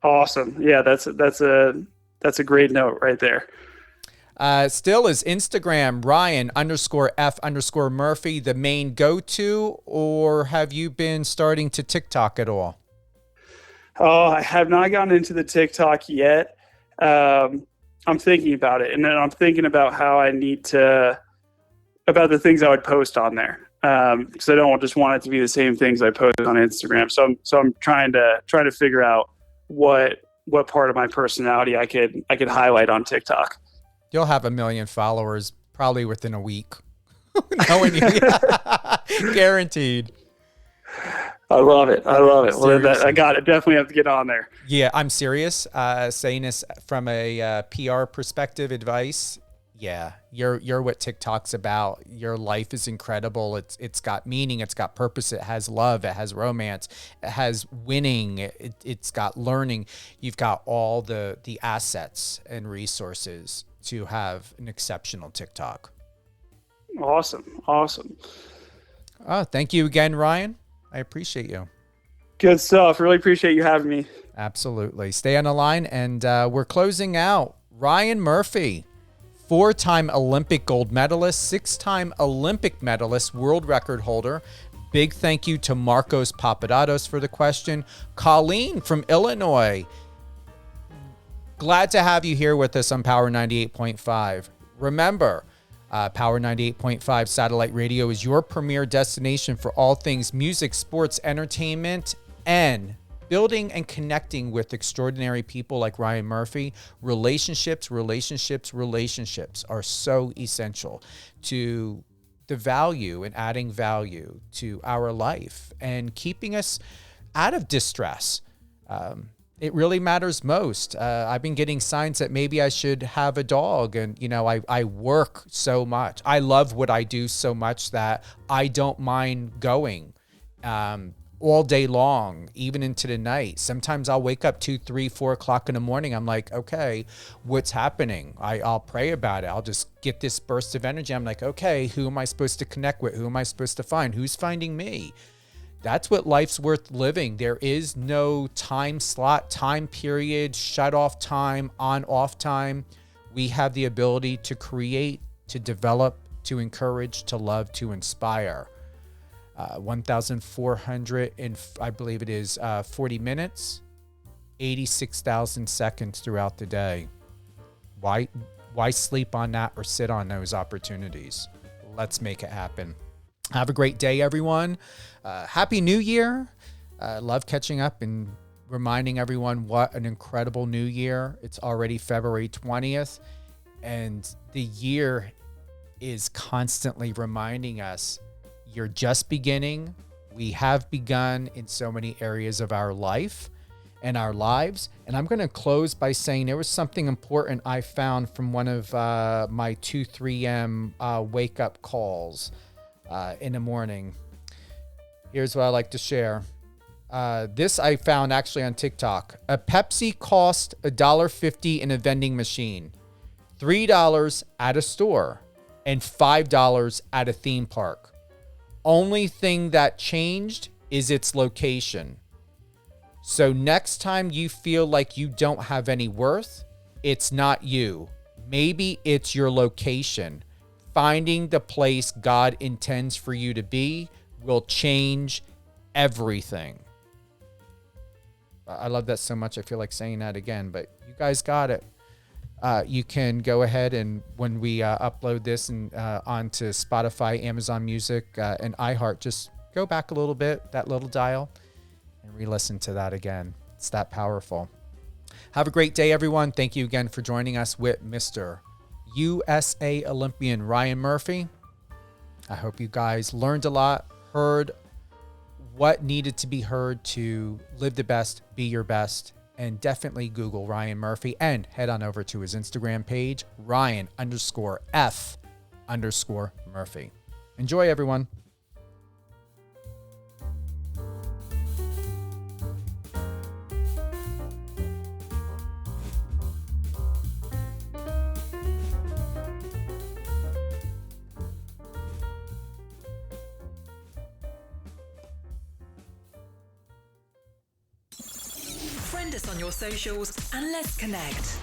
Awesome. Yeah, that's a great note right there. Still is Instagram, Ryan_F_Murphy, the main go-to, or have you been starting to TikTok at all? Oh, I have not gotten into the TikTok yet. I'm thinking about it, and then I'm thinking about how I need to, about the things I would post on there. Because I don't just want it to be the same things I post on Instagram. So I'm trying to figure out what part of my personality I could highlight on TikTok. You'll have 1 million followers probably within a week. Knowing you. Guaranteed. I love it. Well, I got it. Definitely have to get on there. Yeah, I'm serious. Saying this from a PR perspective, advice. Yeah, you're what TikTok's about. Your life is incredible. It's got meaning. It's got purpose. It has love. It has romance. It has winning. It's got learning. You've got all the assets and resources to have an exceptional TikTok. Awesome. Oh, thank you again, Ryan. I appreciate you. Good stuff. Really appreciate you having me. Absolutely. Stay on the line, and we're closing out. Ryan Murphy, 4-time Olympic gold medalist, 6-time Olympic medalist, world record holder. Big thank you to Marcos Papadopoulos for the question. Colleen from Illinois, glad to have you here with us on Power 98.5. Remember, Power 98.5 Satellite Radio is your premier destination for all things music, sports, entertainment, and building and connecting with extraordinary people like Ryan Murphy. Relationships are so essential to the value and adding value to our life and keeping us out of distress. It really matters most. I've been getting signs that maybe I should have a dog. And, I work so much. I love what I do so much that I don't mind going all day long, even into the night. Sometimes I'll wake up 2, 3, 4 o'clock in the morning. I'm like, okay, what's happening? I'll pray about it. I'll just get this burst of energy. I'm like, okay, who am I supposed to connect with? Who am I supposed to find? Who's finding me? That's what life's worth living. There is no time slot, time period, shut off time, on off time. We have the ability to create, to develop, to encourage, to love, to inspire. 1,400 and I believe it is 40 minutes, 86,000 seconds throughout the day. Why sleep on that or sit on those opportunities? Let's make it happen. Have a great day, everyone. Happy New Year. Love catching up and reminding everyone what an incredible new year. It's already February 20th, and the year is constantly reminding us you're just beginning. We have begun in so many areas of our life and our lives. And I'm going to close by saying there was something important I found from one of my 2, 3 a.m. Wake up calls in the morning. Here's what I like to share. This I found actually on TikTok. A Pepsi cost $1.50 in a vending machine, $3 at a store, and $5 at a theme park. Only thing that changed is its location. So next time you feel like you don't have any worth, it's not you. Maybe it's your location. Finding the place God intends for you to be will change everything. I love that so much. I feel like saying that again, but you guys got it. You can go ahead and when we upload this and onto Spotify, Amazon Music, and iHeart, just go back a little bit, that little dial, and re-listen to that again. It's that powerful. Have a great day, everyone. Thank you again for joining us with Mr. USA Olympian Ryan Murphy. I hope you guys learned a lot, heard what needed to be heard to live the best, be your best, and definitely Google Ryan Murphy and head on over to his Instagram page, Ryan_F_Murphy. Enjoy, everyone. Friend us on your socials and let's connect.